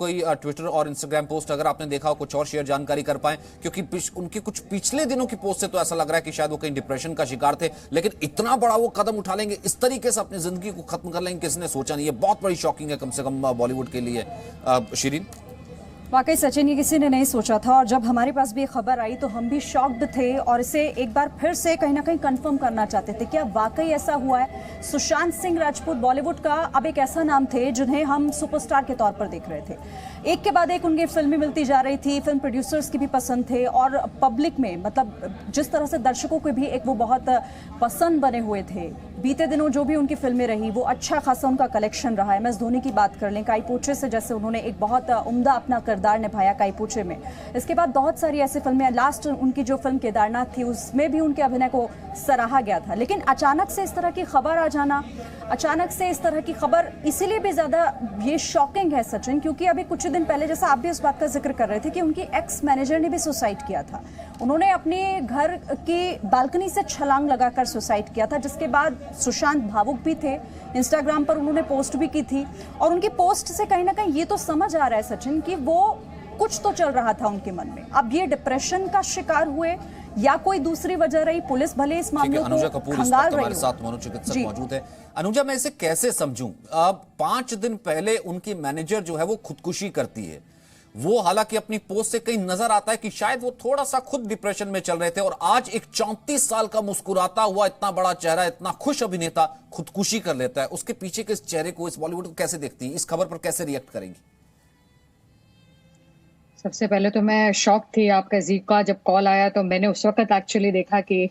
कोई ट्विटर और Instagram post अगर आपने देखा हो, कुछ और शेयर जानकारी कर पाए, क्योंकि उनके कुछ पिछले दिनों की पोस्ट से तो ऐसा लग रहा है कि शायद वो कहीं डिप्रेशन का शिकार थे, लेकिन इतना बड़ा वो कदम उठा लेंगे, इस तरीके से अपनी जिंदगी को खत्म कर लेंगे, किसने सोचा नहीं। ये बहुत बड़ी शॉकिंग है, कम से कम बॉलीवुड के लिए। शिरीन, वाकई सचिन, ये किसी ने नहीं सोचा था और जब हमारे पास भी ये खबर आई तो हम भी शॉक्ड थे और इसे एक बार फिर से कहीं ना कहीं कंफर्म करना चाहते थे। क्या वाकई ऐसा हुआ है? सुशांत सिंह राजपूत बॉलीवुड का अब एक ऐसा नाम थे जिन्हें हम सुपरस्टार के तौर पर देख रहे थे। एक के बाद एक उनकी फिल्में मिलती जा रही थी, फिल्म प्रोड्यूसर्स की भी पसंद थे और पब्लिक में, मतलब जिस तरह से दर्शकों को भी एक वो बहुत पसंद बने हुए थे। बीते दिनों जो भी उनकी फिल्में रही वो अच्छा खासा उनका कलेक्शन रहा है। MS धोनी की बात कर लें, काई पोचे से जैसे उन्होंने एक बहुत उम्दा अपना किरदार निभाया काई पोचे में। इसके बाद बहुत सारी ऐसी फिल्में, लास्ट उनकी जो फिल्म केदारनाथ थी उसमें भी उनके अभिनय को सराहा गया था। लेकिन अचानक से इस तरह की खबर आ जाना, अचानक से इस तरह की खबर इसीलिए भी ज्यादा ये शॉकिंग है सचिन, क्योंकि अभी कुछ दिन पहले, जैसा आप भी उस बात का जिक्र कर रहे थे कि उनकी एक्स मैनेजर ने भी सुसाइड किया था। उन्होंने अपने घर की बालकनी से छलांग लगाकर सुसाइड किया था, जिसके बाद सुशांत भावुक भी थे। इंस्टाग्राम पर उन्होंने पोस्ट भी की थी और उनकी पोस्ट से कहीं ना कहीं ये तो समझ आ रहा है सचिन कि वो कुछ तो चल रहा था उनके मन में। अब ये डिप्रेशन का शिकार हुए या कोई दूसरी वजह रही, पुलिस भले इस मामले को अनुजा कपूर इस वक्त हमारे साथ मनोचिकित्सक मौजूद है। अनुजा, मैं इसे कैसे समझूं? अब 5 दिन पहले उनकी मैनेजर जो है वो खुदकुशी करती है। वो हालांकि अपनी पोस्ट से कहीं नजर आता है कि शायद वो थोड़ा सा खुद डिप्रेशन में चल रहे थे, और आज एक 34 साल का मुस्कुराता हुआ इतना बड़ा चेहरा, इतना खुश अभिनेता खुदकुशी कर लेता है। उसके पीछे के इस चेहरे को, इस बॉलीवुड को कैसे देखती हैं? इस खबर पर कैसे रिएक्ट करेंगी? सबसे पहले तो मैं शॉक थी। आपका जी का जब कॉल आया तो मैंने उस वक्त एक्चुअली देखा कि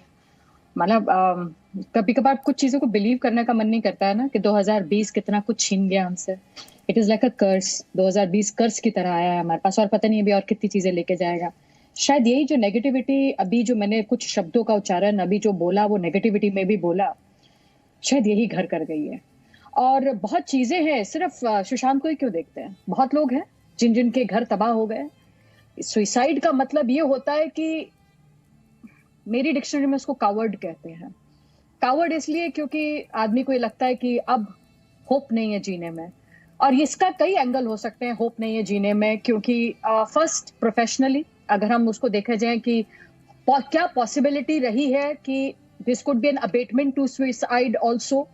मतलब कभी कभार कुछ चीजों को बिलीव करने का मन नहीं करता है ना, कि 2020 कितना कुछ छीन गया हमसे। इट इज लाइक अ कर्स। 2020 कर्स की तरह आया है हमारे पास, और पता नहीं अभी और कितनी चीजें लेके जाएगा। शायद यही जो नेगेटिविटी, अभी जो मैंने कुछ शब्दों का उच्चारण अभी जो बोला वो नेगेटिविटी में भी बोला, शायद यही घर कर गई है। और बहुत चीजें हैं, सिर्फ सुशांत को ही क्यों देखते हैं, बहुत लोग हैं जिन जिन के घर तबाह हो गए। सुसाइड का मतलब ये होता है कि मेरी डिक्शनरी में उसको कावर्ड कहते हैं। कावर्ड इसलिए क्योंकि आदमी को ये लगता है कि अब होप नहीं है जीने में, और इसका कई एंगल हो सकते हैं होप नहीं है जीने में। क्योंकि फर्स्ट प्रोफेशनली अगर हम उसको देखा जाए कि क्या पॉसिबिलिटी रही है कि this could be an abetment to suicide also,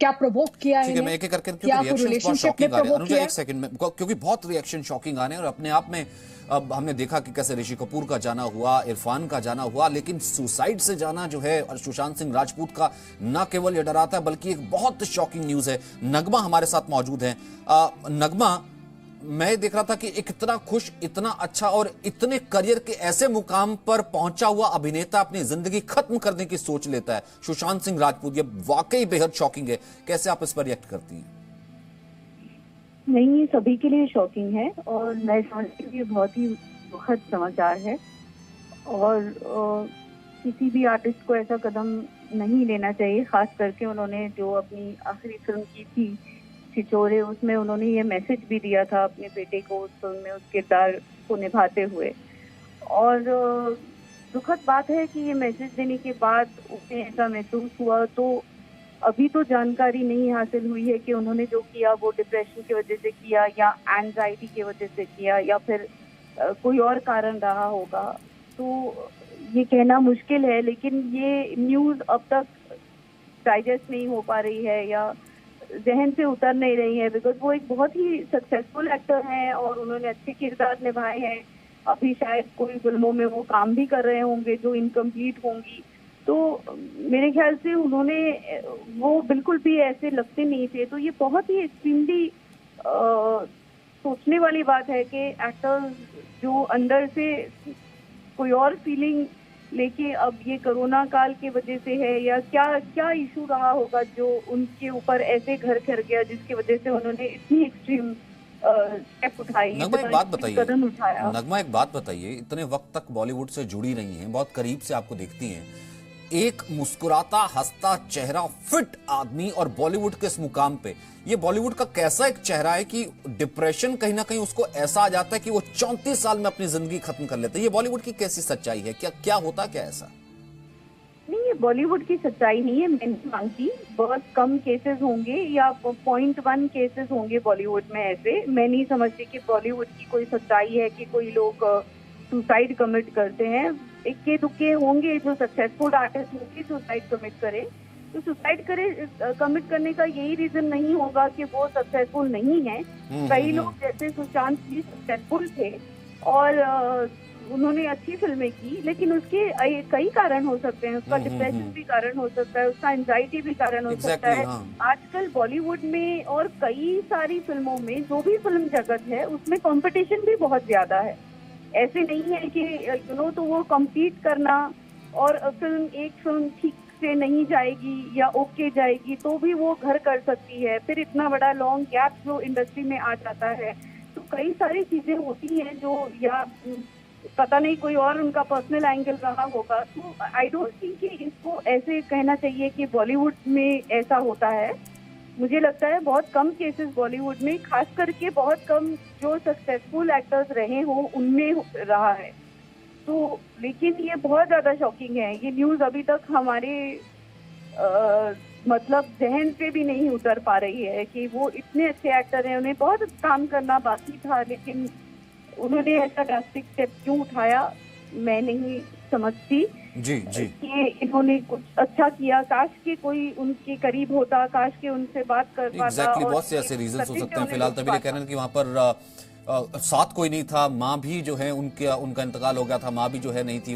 क्या प्रोवोक किया है, मैं एक एक करके, क्योंकि रिएक्शंस बहुत शॉकिंग आ रहे हैं। अनुजा, एक सेकंड में, क्योंकि बहुत रिएक्शन शॉकिंग आ रहे हैं, और अपने आप में अब हमने देखा कि कैसे ऋषि कपूर का जाना हुआ, इरफान का जाना हुआ, लेकिन सुसाइड से जाना जो है और सुशांत सिंह राजपूत का, न केवल ये डराता है बल्कि एक बहुत शॉकिंग न्यूज है। नगमा हमारे साथ मौजूद है। नगमा, मैं देख रहा था कि एक इतना खुश, इतना अच्छा और इतने करियर के ऐसे मुकाम पर पहुंचा हुआ अभिनेता अपनी जिंदगी खत्म करने की सोच लेता है, सुशांत सिंह राजपूत। ये वाकई बेहद शॉकिंग है। कैसे आप इस पर रिएक्ट करती हैं? नहीं, ये सभी के लिए शॉकिंग है और मैं समझती हूँ ये बहुत ही दुखद समाचार है। और किसी भी आर्टिस्ट को ऐसा कदम नहीं लेना चाहिए, खास करके उन्होंने जो अपनी आखिरी फिल्म की थी छिछोरे, उसमें उन्होंने ये मैसेज भी दिया था अपने बेटे को उस फिल्म में, उस किरदार को निभाते हुए। और दुखद बात है कि ये मैसेज देने के बाद उसे ऐसा महसूस हुआ। तो अभी तो जानकारी नहीं हासिल हुई है कि उन्होंने जो किया वो डिप्रेशन की वजह से किया या एंजाइटी की वजह से किया या फिर कोई और कारण रहा होगा। तो ये कहना मुश्किल है, लेकिन ये न्यूज़ अब तक डाइजेस्ट नहीं हो पा रही है या जहन से उतर नहीं रही है, बिकॉज वो एक बहुत ही सक्सेसफुल एक्टर हैं और उन्होंने अच्छे किरदार निभाए हैं। अभी शायद कोई फिल्मों में वो काम भी कर रहे होंगे जो इनकम्प्लीट होंगी। तो मेरे ख्याल से उन्होंने, वो बिल्कुल भी ऐसे लगते नहीं थे। तो ये बहुत ही एक्सट्रीमली सोचने वाली बात है कि एक्टर्स जो अंदर से कोई और फीलिंग लेके, अब ये कोरोना काल की वजह से है या क्या क्या इशू रहा होगा जो उनके ऊपर ऐसे घर कर गया जिसकी वजह से उन्होंने इतनी एक्सट्रीम स्टेप उठाई, नगमा एक बात बताइए, कदम उठाया। नगमा एक बात बताइए, इतने वक्त तक बॉलीवुड से जुड़ी रही हैं, बहुत करीब से आपको देखती हैं, एक मुस्कुराता हंसता चेहरा, फिट आदमी, और बॉलीवुड के इस मुकाम पे, ये बॉलीवुड का कैसा एक चेहरा है कि डिप्रेशन कहीं ना कहीं उसको ऐसा आ जाता है कि वो 34 साल में अपनी जिंदगी खत्म कर लेते हैं। ये बॉलीवुड की कैसी सच्चाई है? क्या क्या होता क्या ऐसा? नहीं, ये बॉलीवुड की सच्चाई नहीं है, मैंने मांगी। बहुत कम केसेस होंगे या 0.1 केसेस होंगे बॉलीवुड में ऐसे। मैं नहीं समझती कि बॉलीवुड की कोई सच्चाई है कि कोई लोग सुसाइड कमिट करते हैं। इक्के दुक्के होंगे जो सक्सेसफुल आर्टिस्ट होंगे सुसाइड कमिट करे, तो सुसाइड कमिट करने का यही रीजन नहीं होगा कि वो सक्सेसफुल नहीं है। कई लोग जैसे सुशांत जी सक्सेसफुल थे और उन्होंने अच्छी फिल्में की, लेकिन उसके कई कारण हो सकते हैं। उसका डिप्रेशन भी कारण हो सकता है, उसका एंजाइटी भी कारण हो सकता है। आजकल बॉलीवुड में और कई सारी फिल्मों में, जो भी फिल्म जगत है, उसमें कंपटीशन भी बहुत ज्यादा है। ऐसे नहीं है कि तो वो कम्पीट करना और एक फिल्म ठीक से नहीं जाएगी या ओके जाएगी तो भी वो घर कर सकती है। फिर इतना बड़ा लॉन्ग गैप जो इंडस्ट्री में आ जाता है, तो कई सारी चीजें होती हैं जो, या पता नहीं कोई और उनका पर्सनल एंगल रहा होगा। तो आई डोंट थिंक कि इसको ऐसे कहना चाहिए कि बॉलीवुड में ऐसा होता है। मुझे लगता है बहुत कम केसेस बॉलीवुड में, खास करके बहुत कम जो सक्सेसफुल एक्टर्स रहे हों उनमें रहा है। तो लेकिन ये बहुत ज्यादा शॉकिंग है। ये न्यूज अभी तक हमारे मतलब जहन पे भी नहीं उतर पा रही है कि वो इतने अच्छे एक्टर हैं, उन्हें बहुत काम करना बाकी था, लेकिन उन्होंने ऐसा ड्रास्टिक स्टेप क्यों उठाया मैं नहीं समझती। जी जी, कि इन्होंने कुछ अच्छा किया, काश के कोई उनके करीब होता, काश के उनसे बात कर पाता। एग्जैक्टली, बहुत से ऐसे रीजंस हो सकते हैं। फिलहाल तभी ये कह रहे हैं कि वहां पर साथ कोई नहीं था, माँ भी जो है उनका इंतकाल हो गया था, माँ भी जो है नहीं थी,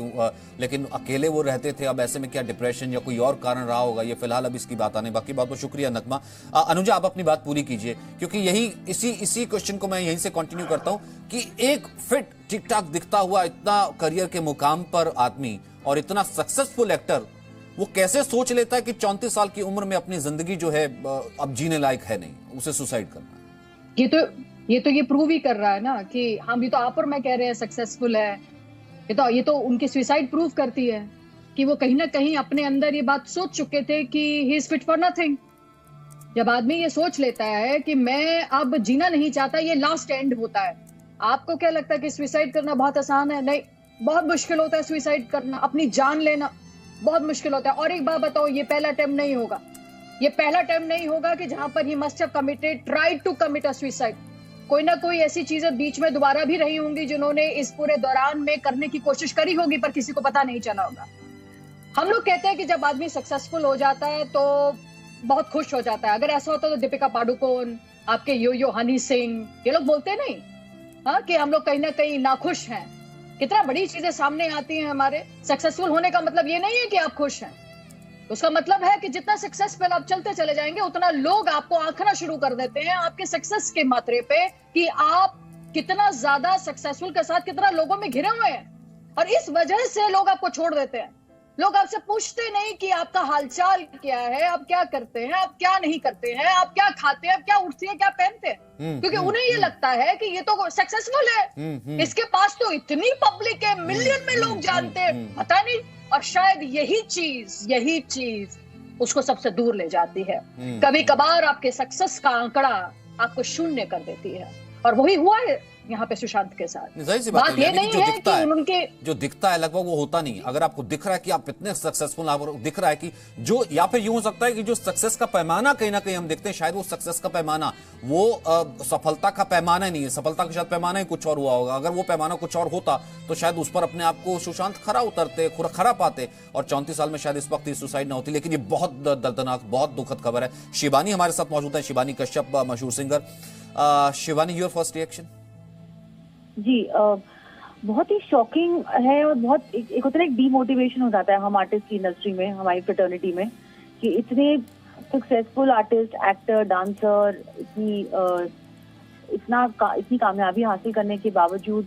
लेकिन अकेले वो रहते थे। अब ऐसे में क्या डिप्रेशन या कोई और कारण रहा होगा, ये फिलहाल अब इसकी बात आने। बाकी बात तो शुक्रिया नगमा। अनुजा, आप अपनी बात पूरी कीजिए, क्योंकि यही इसी क्वेश्चन को मैं यहीं से कंटिन्यू करता हूं कि एक फिट ठीक ठाक दिखता हुआ इतना करियर के मुकाम पर आदमी और इतना सक्सेसफुल एक्टर, वो कैसे सोच लेता है कि 34 साल की उम्र में अपनी जिंदगी जो है अब जीने लायक है नहीं, उसे सुसाइड करना। ये प्रूव ही कर रहा है ना कि हम, ये तो आप और मैं कह रहे हैं सक्सेसफुल है, ये तो उनकी सुसाइड प्रूव करती है कि वो कहीं ना कहीं अपने अंदर ये बात सोच चुके थे कि he is fit for nothing. जब आदमी ये सोच लेता है कि मैं अब जीना नहीं चाहता, ये लास्ट एंड होता है। आपको क्या लगता है कि सुसाइड करना बहुत आसान है? नहीं, बहुत मुश्किल होता है सुसाइड करना, अपनी जान लेना बहुत मुश्किल होता है। और एक बात बताओ, ये पहला अटेम्प्ट नहीं होगा, ये पहला अटेम्प्ट नहीं होगा कि जहां पर ही must have committed, tried to commit a suicide. कोई ना कोई ऐसी चीजें बीच में दोबारा भी रही होंगी जिन्होंने इस पूरे दौरान में करने की कोशिश करी होगी, पर किसी को पता नहीं चला होगा। हम लोग कहते हैं कि जब आदमी सक्सेसफुल हो जाता है तो बहुत खुश हो जाता है। अगर ऐसा होता तो दीपिका पादुकोण, आपके यो हनी सिंह, ये लोग बोलते नहीं हाँ कि हम लोग कहीं ना कहीं नाखुश हैं। कितना बड़ी चीजें सामने आती हैं हमारे। सक्सेसफुल होने का मतलब ये नहीं है कि आप खुश हैं, उसका मतलब है कि जितना सक्सेसफुल आप चलते चले जाएंगे उतना लोग आपको आंकना शुरू कर देते हैं आपके सक्सेस के मात्रे पे, कि आप कितना ज्यादा सक्सेसफुल के साथ कितना लोगों में घिरे हुए हैं। और इस वजह से लोग आपको छोड़ देते हैं। लोग आपसे पूछते नहीं कि आपका हालचाल क्या है, आप क्या करते हैं, आप क्या नहीं करते हैं, आप क्या खाते हैं, आप क्या उठते हैं, क्या पहनते हैं, क्योंकि उन्हें ये लगता है कि ये तो सक्सेसफुल है, इसके पास तो इतनी पब्लिक है, मिलियन में लोग जानते हैं, पता नहीं। और शायद यही चीज उसको सबसे दूर ले जाती है। कभी कभार आपके सक्सेस का आंकड़ा आपको शून्य कर देती है, और वही हुआ है यहाँ पे सुशांत के साथ। सी बात ये नहीं है कि उनके जो दिखता है लगभग वो होता नहीं। अगर आपको दिख रहा है कि आप इतने सक्सेसफुल, आपको दिख रहा है कि जो, या फिर यूं हो सकता है कि जो सक्सेस का पैमाना कहीं ना कहीं हम देखते हैं, शायद वो सक्सेस का पैमाना वो सफलता का पैमाना नहीं है। सफलता का शायद पैमाना ही कुछ और हुआ होगा। अगर वो पैमाना कुछ और होता तो शायद उस पर अपने आप को सुशांत खरा पाते और 34 साल में शायद इस वक्त सुसाइड ना होती। लेकिन ये बहुत दर्दनाक, बहुत दुखद खबर है। शिवानी हमारे साथ मौजूद है, शिवानी कश्यप, मशहूर singer. Shivani, your first reaction? जी, बहुत ही शॉकिंग है और बहुत एक होता है, एक डीमोटिवेशन हो जाता है हम आर्टिस्ट की इंडस्ट्री में, हमारी फ्रेटर्निटी में, कि इतने सक्सेसफुल आर्टिस्ट, एक्टर, डांसर, इतनी कामयाबी हासिल करने के बावजूद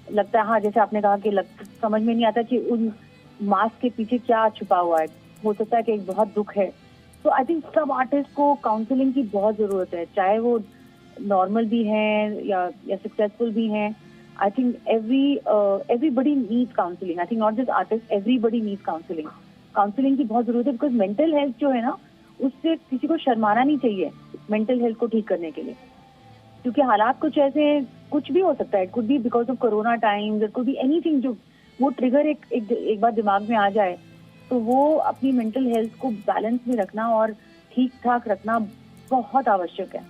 लगता है, हाँ जैसे आपने कहा कि समझ में नहीं आता कि उन मास्क के पीछे क्या छुपा हुआ है। हो सकता है कि एक बहुत दुख है। तो आई थिंक सब आर्टिस्ट को काउंसलिंग की बहुत जरूरत है, चाहे वो नॉर्मल भी हैं या सक्सेसफुल भी हैं। I think everybody needs counseling. I think not just artists, everybody needs counseling. Counselling की बहुत जरूरत है, बिकॉज मेंटल हेल्थ जो है ना, उससे किसी को शर्माना नहीं चाहिए मेंटल हेल्थ को ठीक करने के लिए, क्योंकि हालात कुछ ऐसे, कुछ भी हो सकता है। It could be because of corona times, it could be anything, जो वो ट्रिगर एक बार दिमाग में आ जाए तो वो अपनी मेंटल हेल्थ को बैलेंस में रखना और ठीक ठाक रखना बहुत आवश्यक है।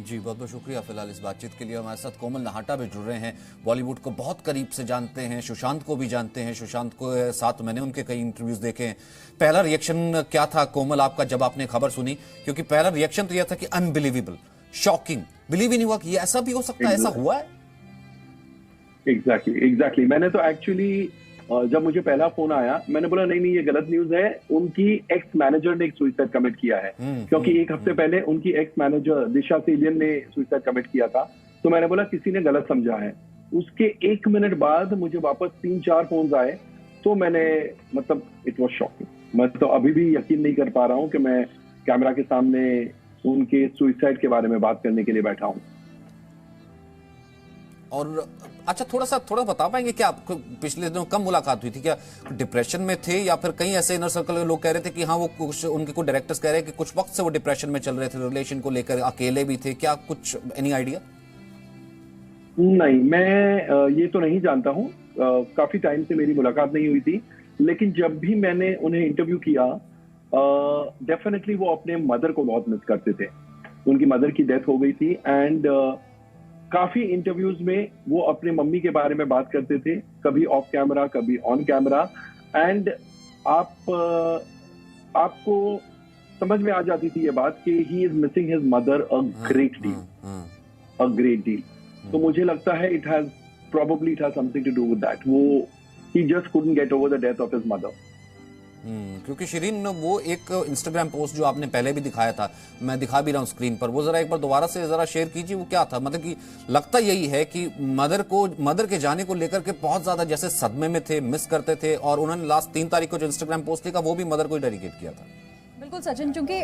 जी बहुत बहुत शुक्रिया फिलहाल इस बातचीत के लिए। हमारे साथ कोमल नहाटा भी जुड़ रहे हैं, बॉलीवुड को बहुत करीब से जानते हैं, सुशांत को भी जानते हैं, सुशांत को साथ मैंने उनके कई इंटरव्यूज देखे हैं। पहला रिएक्शन क्या था कोमल आपका जब आपने खबर सुनी? क्योंकि पहला रिएक्शन तो यह था कि अनबिलीवेबल, शॉकिंग, बिलीव ही नहीं हुआ कि ये ऐसा भी हो सकता है, ऐसा हुआ है। एग्जैक्टली मैंने तो एक्चुअली जब मुझे पहला फोन आया मैंने बोला नहीं ये गलत न्यूज है, उनकी एक्स मैनेजर ने एक सुसाइड कमिट किया है। क्योंकि एक हफ्ते पहले उनकी एक्स मैनेजर दिशा सेलियन ने सुसाइड कमिट किया था। तो मैंने बोला किसी ने गलत समझा है। उसके 1 मिनट बाद मुझे वापस 3-4 फोन आए, तो मैंने मतलब इट वॉज शॉकिंग। मैं तो अभी भी यकीन नहीं कर पा रहा हूँ कि मैं कैमरा के सामने उनके सुसाइड के बारे में बात करने के लिए बैठा हूँ। और अच्छा थोड़ा बता पाएंगे क्या आपको पिछले दिनों कम मुलाकात हुई थी? क्या डिप्रेशन में थे या फिर कहीं ऐसे इनर सर्कल के लोग कह रहे थे कि हाँ वो कुछ उनके कुछ डायरेक्टर्स कह रहे हैं कि कुछ वक्त से वो डिप्रेशन में चल रहे थे, रिलेशन को लेकर अकेले भी थे, क्या कुछ एनी आइडिया? नहीं मैं ये तो नहीं जानता हूँ, काफी टाइम से मेरी मुलाकात नहीं हुई थी। लेकिन जब भी मैंने उन्हें इंटरव्यू किया डेफिनेटली वो अपने मदर को बहुत मिस करते थे। उनकी मदर की डेथ हो गई थी एंड काफी इंटरव्यूज में वो अपने मम्मी के बारे में बात करते थे, कभी ऑफ कैमरा कभी ऑन कैमरा। एंड आपको समझ में आ जाती थी ये बात कि he is missing his mother a great deal. तो मुझे लगता है it has something to do with that. वो he just couldn't get over the death of his mother. क्योंकि शिरीन वो एक इंस्टाग्राम पोस्ट जो आपने पहले भी दिखाया था, मैं दिखा भी रहा हूँ स्क्रीन पर, वो जरा एक बार दोबारा से जरा शेयर कीजिए। वो क्या था? मतलब कि लगता यही है कि मदर के जाने को लेकर के बहुत ज्यादा जैसे सदमे में थे, मिस करते थे, और उन्होंने लास्ट 3 तारीख को जो इंस्टाग्राम पोस्ट लिखा वो भी मदर को ही डेडिकेट किया था। बिल्कुल सचिन, क्योंकि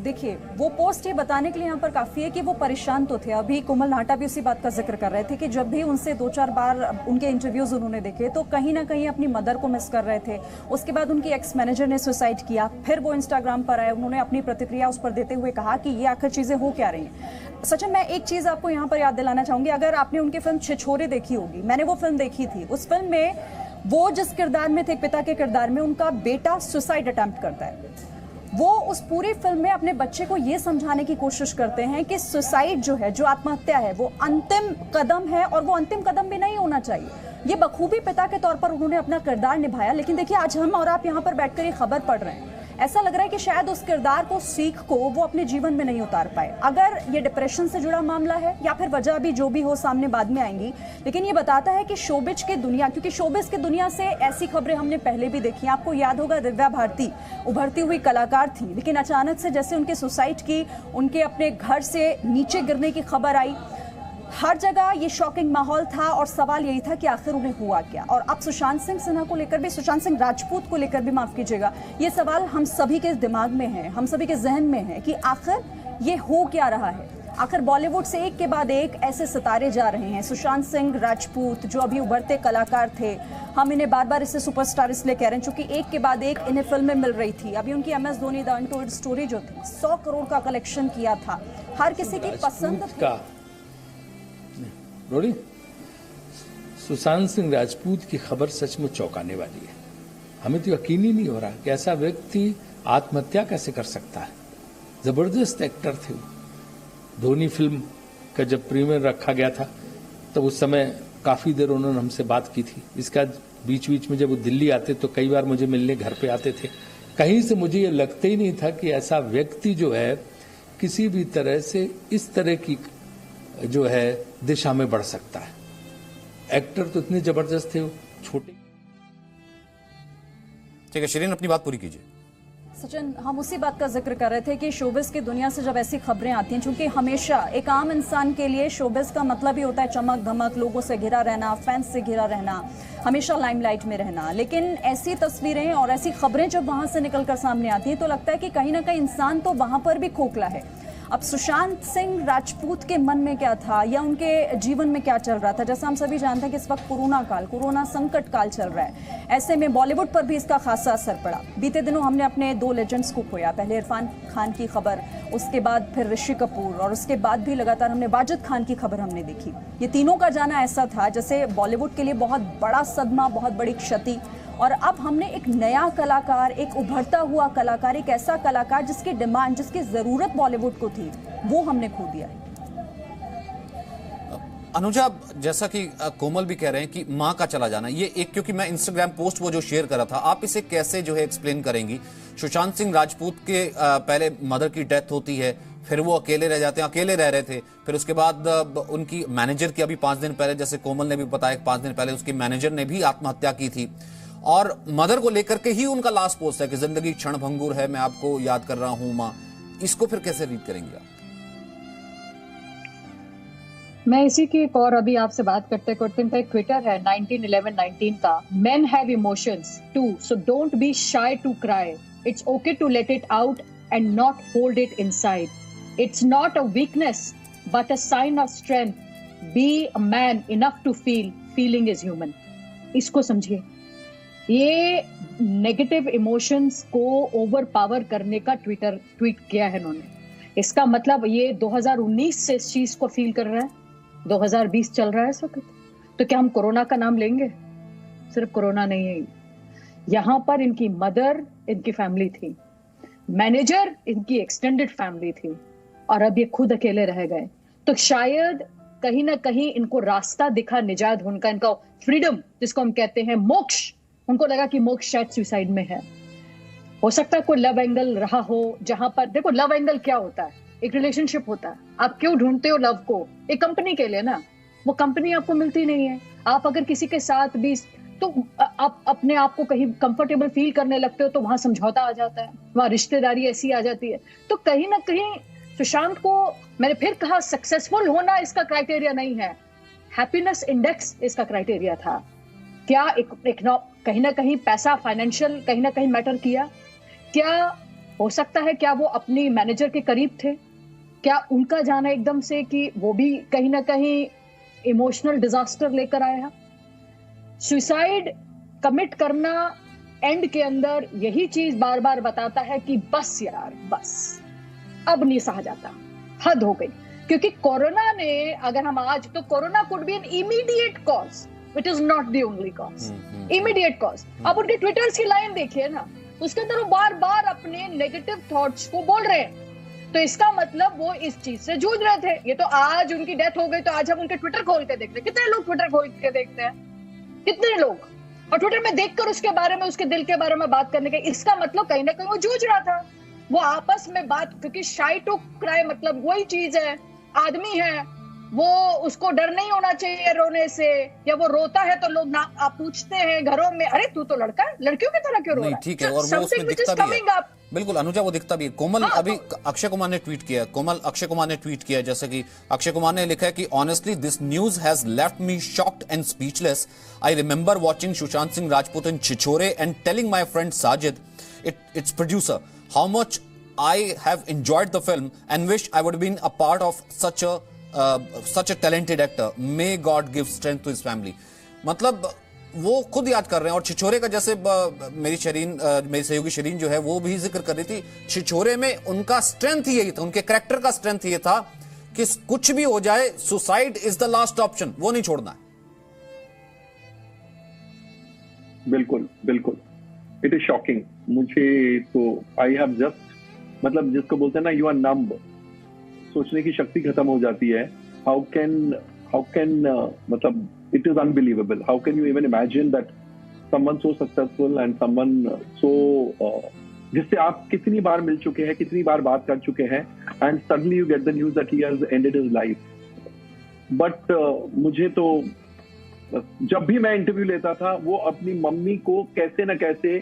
देखिए वो पोस्ट ये बताने के लिए यहाँ पर काफी है कि वो परेशान तो थे। अभी कोमल नाहटा भी उसी बात का जिक्र कर रहे थे कि जब भी उनसे 2-4 बार उनके इंटरव्यूज उन्होंने देखे तो कहीं ना कहीं अपनी मदर को मिस कर रहे थे। उसके बाद उनकी एक्स मैनेजर ने सुसाइड किया, फिर वो इंस्टाग्राम पर आए, उन्होंने अपनी प्रतिक्रिया उस पर देते हुए कहा कि ये आखिर चीजें हो क्या रही हैं। सचिन, मैं एक चीज आपको यहाँ पर याद दिलाना चाहूंगी, अगर आपने उनकी फिल्म छिछोरे देखी होगी, मैंने वो फिल्म देखी थी। उस फिल्म में वो जिस किरदार में थे, पिता के किरदार में, उनका बेटा सुसाइड अटेम्प्ट करता है। वो उस पूरी फिल्म में अपने बच्चे को ये समझाने की कोशिश करते हैं कि सुसाइड जो है, जो आत्महत्या है, वो अंतिम कदम है और वो अंतिम कदम भी नहीं होना चाहिए। ये बखूबी पिता के तौर पर उन्होंने अपना किरदार निभाया। लेकिन देखिए आज हम और आप यहाँ पर बैठकर ये खबर पढ़ रहे हैं, ऐसा लग रहा है कि शायद उस किरदार को, सीख को वो अपने जीवन में नहीं उतार पाए। अगर ये डिप्रेशन से जुड़ा मामला है या फिर वजह भी जो भी हो सामने बाद में आएंगी, लेकिन ये बताता है कि शोबिज के दुनिया, क्योंकि शोबिज की दुनिया से ऐसी खबरें हमने पहले भी देखी। आपको याद होगा दिव्या भारती उभरती हुई कलाकार थी, लेकिन अचानक से जैसे उनके सुसाइड की, उनके अपने घर से नीचे गिरने की खबर आई, हर जगह ये शॉकिंग माहौल था और सवाल यही था कि आखिर उन्हें हुआ क्या। और अब सुशांत सिंह सिन्हा को लेकर भी, सुशांत सिंह राजपूत को लेकर भी, माफ कीजिएगा, ये सवाल हम सभी के दिमाग में है, हम सभी के जहन में है कि आखिर ये हो क्या रहा है। आखिर बॉलीवुड से एक के बाद एक ऐसे सितारे जा रहे हैं। सुशांत सिंह राजपूत जो अभी उभरते कलाकार थे, हम इन्हें बार बार इसे सुपरस्टार इसलिए कह रहे हैं क्योंकि एक के बाद एक इन्हें फिल्में मिल रही थी। अभी उनकी MS Dhoni the untold story जो थी, 100 करोड़ का कलेक्शन किया था, हर किसी की पसंद थी। रोड़ी, सुशांत सिंह राजपूत की खबर सचमुच चौंकाने वाली है। हमें तो यकीन ही नहीं हो रहा कि ऐसा व्यक्ति आत्महत्या कैसे कर सकता है। जबरदस्त एक्टर थे। धोनी फिल्म का जब प्रीमियर रखा गया था तो उस समय काफी देर उन्होंने हमसे बात की थी। इसका बीच बीच में जब वो दिल्ली आते तो कई बार मुझे मिलने घर पे आते थे। कहीं से मुझे ये लगता ही नहीं था कि ऐसा व्यक्ति जो है किसी भी तरह से इस तरह की जो है दिशा में बढ़ सकता है। एक्टर तो इतने जबरदस्त थे, छोटे। ठीक है शिरीन, अपनी बात पूरी कीजिए। सचिन, हम उसी बात का जिक्र कर रहे थे कि शोबिस की दुनिया से जब ऐसी खबरें आती हैं, चूंकि हमेशा एक आम इंसान के लिए शोबिस का मतलब ही होता है चमक धमक, लोगों से घिरा रहना, फैंस से घिरा रहना, हमेशा लाइमलाइट में रहना। लेकिन ऐसी तस्वीरें और ऐसी खबरें जब वहां से निकलकर सामने आती हैं तो लगता है कि कहीं ना कहीं इंसान तो वहां पर भी खोखला है। अब सुशांत सिंह राजपूत के मन में क्या था या उनके जीवन में क्या चल रहा था? जैसा हम सभी जानते हैं कि इस वक्त कोरोना संकट काल चल रहा है। ऐसे में बॉलीवुड पर भी इसका खासा असर पड़ा। बीते दिनों हमने अपने 2 लेजेंड्स को खोया, पहले इरफान खान की खबर, उसके बाद फिर ऋषि कपूर, और उसके बाद भी लगातार हमने वाजिद खान की खबर हमने देखी। ये तीनों का जाना ऐसा था जैसे बॉलीवुड के लिए बहुत बड़ा सदमा, बहुत बड़ी क्षति और अब हमने एक नया कलाकार, एक उभरता हुआ कलाकार, एक ऐसा कलाकार जिसकी डिमांड, जिसकी जरूरत बॉलीवुड को थी, वो हमने खो दिया है। अनुजा, जैसा कि कोमल भी कह रहे हैं कि मां का चला जाना, ये एक, क्योंकि मैं इंस्टाग्राम पोस्ट वो जो शेयर करा था, आप इसे कैसे जो है एक्सप्लेन करेंगी? सुशांत सिंह राजपूत के पहले मदर की डेथ होती है, फिर वो अकेले रह जाते हैं, अकेले रह रहे थे, फिर उसके बाद उनकी मैनेजर की अभी 5 दिन पहले, जैसे कोमल ने भी बताया, 5 दिन पहले उसकी मैनेजर ने भी आत्महत्या की थी। और मदर को लेकर के ही उनका लास्ट पोस्ट है कि जिंदगी क्षण भंगुर है, मैं आपको याद कर रहा हूं मां। इसको फिर कैसे रीड करेंगे आप? मैं इसी की एक और अभी आपसे बात करते करते, इनका एक ट्विटर है 19/11/19 का, men have emotions too, so don't be shy to cry, it's okay to let it out and not hold it inside, it's not a weakness but a sign of strength, be a man enough to feel, feeling is human। इसको समझिए, ये negative emotions को over power करने का tweet किया है इन्होंने। इसका मतलब ये 2019 से इस चीज को फील कर रहा है, 2020 चल रहा है इस वक्त। तो क्या हम कोरोना का नाम लेंगे? सिर्फ कोरोना नहीं है, यहां पर इनकी मदर, इनकी फैमिली थी, मैनेजर इनकी एक्सटेंडेड फैमिली थी, और अब ये खुद अकेले रह गए। तो शायद कहीं ना कहीं इनको रास्ता दिखा निजात होने का, इनका फ्रीडम जिसको हम कहते हैं मोक्ष, उनको लगा कि मोक्ष शायद सुसाइड में है। हो सकता है कोई लव एंगल रहा हो जहां पर, देखो लव एंगल क्या होता है, एक रिलेशनशिप होता है। आप क्यों ढूंढते हो लव को? एक कंपनी के लिए ना, वो कंपनी आपको मिलती नहीं है। आप अगर किसी के साथ भी, तो आप अपने आप को कहीं कंफर्टेबल फील करने लगते हो, तो वहां समझौता आ जाता है, वहां रिश्तेदारी ऐसी आ जाती है। तो कहीं ना कहीं सुशांत को, मैंने फिर कहा, सक्सेसफुल होना इसका क्राइटेरिया नहीं है, हैप्पीनेस इंडेक्स इसका क्राइटेरिया था। क्या कहीं ना कहीं पैसा, फाइनेंशियल कहीं ना कहीं मैटर किया? क्या हो सकता है, क्या वो अपनी मैनेजर के करीब थे? क्या उनका जाना एकदम से कि वो भी कहीं ना कहीं इमोशनल डिजास्टर लेकर आया? सुसाइड कमिट करना एंड के अंदर यही चीज बार बार बताता है कि बस यार, बस अब नहीं सहा जाता, हद हो गई। क्योंकि कोरोना ने, अगर हम आज, तो corona could be an immediate cause, it is not the only cause, immediate cause. अब उनके ट्विटर्स की लाइन देखिए ना, उसके अंदर वो बार बार अपने नेगेटिव थॉट्स को बोल रहे हैं। तो इसका मतलब वो इस चीज से जूझ रहे थे। ये तो आज उनकी डेथ हो गई, तो आज हम उनके ट्विटर खोल के देखते हैं। कितने लोग ट्विटर खोल के देखते हैं? कितने लोग? और ट्विटर में देखकर उसके बारे में, उसके दिल के बारे में बात करने के, इसका मतलब कहीं ना कहीं वो जूझ रहा था। वो आपस में बात, क्योंकि शाई टू क्राई मतलब वही चीज है, आदमी है वो, उसको डर नहीं होना चाहिए रोने से, या वो रोता है तो लोग ना आप पूछते हैं घरों में, अरे तू तो लड़का है, लड़कियों की तरह क्यों रो रहा है? ठीक है, और वो उसमें दिखता भी है। बिल्कुल अनुजा, वो दिखता भी है। कोमल, अभी अक्षय कुमार ने ट्वीट किया, अक्षय कुमार ने ट्वीट किया, जैसे कि अक्षय कुमार ने लिखा है कि honestly this news has left me shocked and speechless. I remember watching Sushant Singh Rajput in Chhichhore and telling my friend Sajid, it's producer, how much I have enjoyed the film and wish I would been a part of such a talented actor, may God give strength to his family। मतलब वो खुद याद कर रहे हैं। और छिछोरे का, जैसे मेरी सहयोगी शरीन जो है वो भी जिक्र कर रही थी, छिछोरे में उनका स्ट्रेंथ ही यही था, उनके कैरेक्टर का स्ट्रेंथ ये था कि कुछ भी हो जाए, suicide is the last option, वो नहीं छोड़ना है। बिल्कुल बिल्कुल, इट इज शॉकिंग। मुझे तो आई हैव जस्ट, मतलब जिसको बोलते हैं ना, यू आर नम्ब, सोचने की शक्ति खत्म हो जाती है। हाउ कैन मतलब it is unbelievable. How can you even imagine that someone so successful and someone so, जिससे आप कितनी बार मिल चुके हैं, कितनी बार बात कर चुके हैं, and suddenly you get the news that he has ended his life. But मुझे तो, जब भी मैं इंटरव्यू लेता था, वो अपनी मम्मी को कैसे न कैसे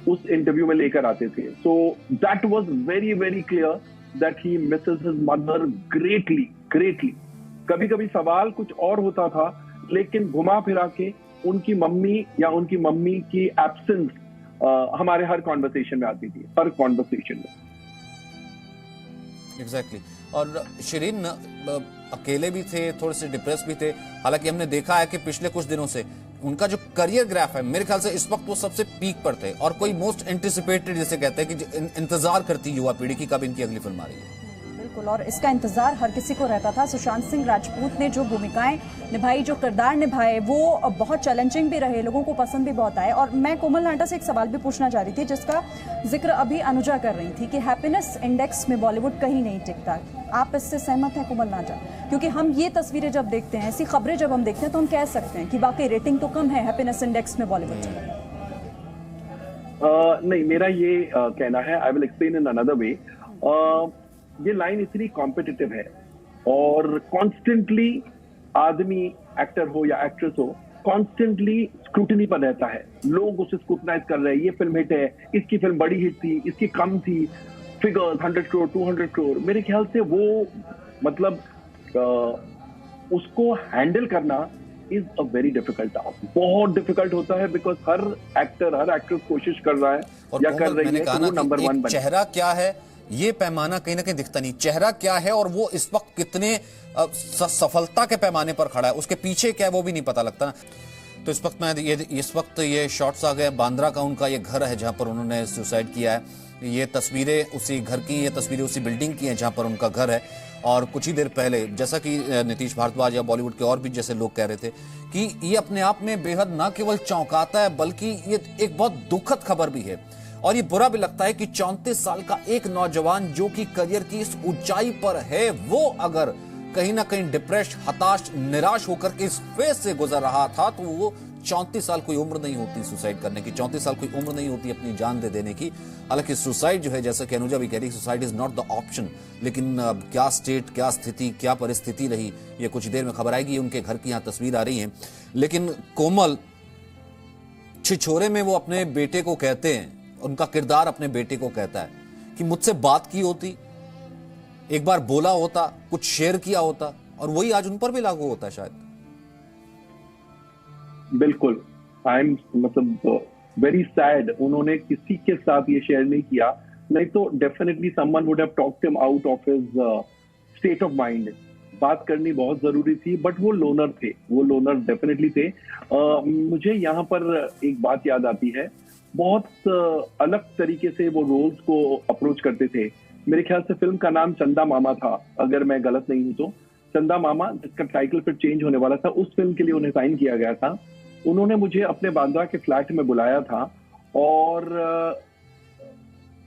उस इंटरव्यू में लेकर आते थे। So that was very very clear that he misses his mother greatly, greatly। कभी कभी सवाल कुछ और होता था, लेकिन घुमा फिरा के उनकी मम्मी या उनकी मम्मी की एब्सेंस हमारे हर कॉन्वर्सेशन में आती थी, हर कॉन्वर्सेशन में। एग्जैक्टली। और शिरीन अकेले भी थे, थोड़े से डिप्रेस भी थे। हालांकि हमने देखा है कि पिछले कुछ दिनों से उनका जो करियर ग्राफ है, मेरे ख्याल से इस वक्त वो सबसे पीक पर थे, और कोई मोस्ट एंटिसिपेटेड जिसे कहते हैं कि इंतजार करती युवा पीढ़ी की कब इनकी अगली फिल्म आ रही है। बिल्कुल, और इसका इंतजार हर किसी को रहता था। सुशांत सिंह राजपूत ने जो भूमिकाएं निभाई, जो किरदार निभाए, वो बहुत चैलेंजिंग भी रहे, लोगों को पसंद भी बहुत आए। और मैं कोमल नाहटा से एक सवाल भी पूछना चाह रही थी, जिसका जिक्र अभी अनुजा कर रही थी कि हैप्पीनेस इंडेक्स में बॉलीवुड कहीं नहीं टिकता। आप इससे सहमत हैं कोमल नाहटा? क्योंकि हम ये तस्वीरें जब देखते हैं, ऐसी खबरें जब हम देखते हैं, तो हम कह सकते हैं कि वाकई रेटिंग तो कम है हैप्पीनेस इंडेक्स में बॉलीवुड की। नहीं, मेरा ये कहना है, I will explain in another way. ये लाइन इतनी कॉम्पिटिटिव है और कॉन्स्टेंटली आदमी, एक्टर हो या एक्ट्रेस हो, कॉन्स्टेंटली स्क्रूटनी पर रहता है। लोग उसे स्क्रूटनाइज कर रहे हैं, ये फिल्म हिट है, इसकी फिल्म बड़ी हिट थी, इसकी कम थी, फिगर्स 100 करोड़ 200 करोड़। मेरे ख्याल से वो मतलब उसको हैंडल करना is a very difficult task, बहुत डिफिकल्ट होता है, because her actor, her actress कोशिश कर रहा है या कर रही है कि वो नंबर 1 बने। चेहरा क्या है ये पैमाना कहीं ना कहीं दिखता नहीं, चेहरा क्या है और वो इस वक्त कितने सफलता के पैमाने पर खड़ा है, उसके पीछे क्या है वो भी नहीं पता लगता ना। तो इस वक्त ये शॉट्स आ गए बांद्रा का, उनका ये घर है जहां पर उन्होंने सुसाइड किया है। ये तस्वीरें उसी घर की, ये तस्वीरें उसी बिल्डिंग की हैं जहां पर उनका घर है। और कुछ ही देर पहले, जैसा कि नीतीश भारद्वाज या बॉलीवुड के और भी जैसे लोग कह रहे थे कि ये अपने आप में बेहद न केवल चौंकाता है, बल्कि ये एक बहुत दुखद खबर भी है। और ये बुरा भी लगता है कि 34 साल का एक नौजवान जो कि करियर की इस ऊंचाई पर है, वो अगर कहीं ना कहीं डिप्रेस, हताश, निराश होकर के इस फेज से गुजर रहा था, तो वो 34 साल कोई उम्र नहीं होती सुसाइड करने की, 34 साल कोई उम्र नहीं होती अपनी जान दे देने की। हालांकि सुसाइड जो है, जैसा कि अनुजा भी कह रही, suicide is not the option, लेकिन क्या स्टेट, क्या स्थिति, क्या परिस्थिति रही, ये कुछ देर में खबर आएगी। उनके घर की यहाँ तस्वीर आ रही है। लेकिन कोमल, छिछोरे में वो अपने बेटे को कहते हैं, उनका किरदार अपने बेटे को कहता है कि मुझसे बात की होती, एक बार बोला होता, कुछ शेयर किया होता, और वही आज उन पर भी लागू होता है शायद। बिल्कुल, आई एम मतलब वेरी सैड, उन्होंने किसी के साथ ये शेयर नहीं किया, नहीं तो definitely someone would have talked him out of his state of mind. बात करनी बहुत जरूरी थी, बट वो लोनर थे, वो लोनर डेफिनेटली थे। मुझे यहाँ पर एक बात याद आती है, बहुत अलग तरीके से वो रोल्स को अप्रोच करते थे। मेरे ख्याल से फिल्म का नाम चंदा मामा था, अगर मैं गलत नहीं हूं तो। चंदा मामा, जिसका टाइटल फिर चेंज होने वाला था, उस फिल्म के लिए उन्हें साइन किया गया था। उन्होंने मुझे अपने बांद्रा के फ्लैट में बुलाया था और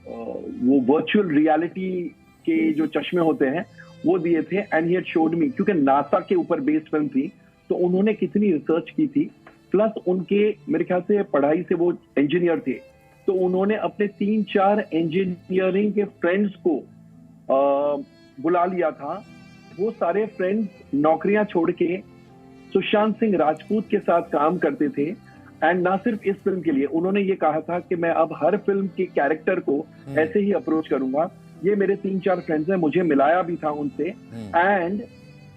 वो वर्चुअल रियलिटी के जो चश्मे होते हैं वो दिए थे, and he had showed me, क्योंकि नासा के ऊपर बेस्ड फिल्म थी, तो उन्होंने कितनी रिसर्च की थी, प्लस उनके मेरे ख्याल से पढ़ाई से वो इंजीनियर थे, तो उन्होंने अपने 3-4 इंजीनियरिंग के फ्रेंड्स को बुला लिया था। वो सारे फ्रेंड्स नौकरियां छोड़ के सुशांत सिंह राजपूत के साथ काम करते थे, एंड ना सिर्फ इस फिल्म के लिए, उन्होंने ये कहा था कि मैं अब हर फिल्म के कैरेक्टर को ऐसे ही अप्रोच करूंगा। ये मेरे 3-4 फ्रेंड्स हैं, मुझे मिलाया भी था उनसे, एंड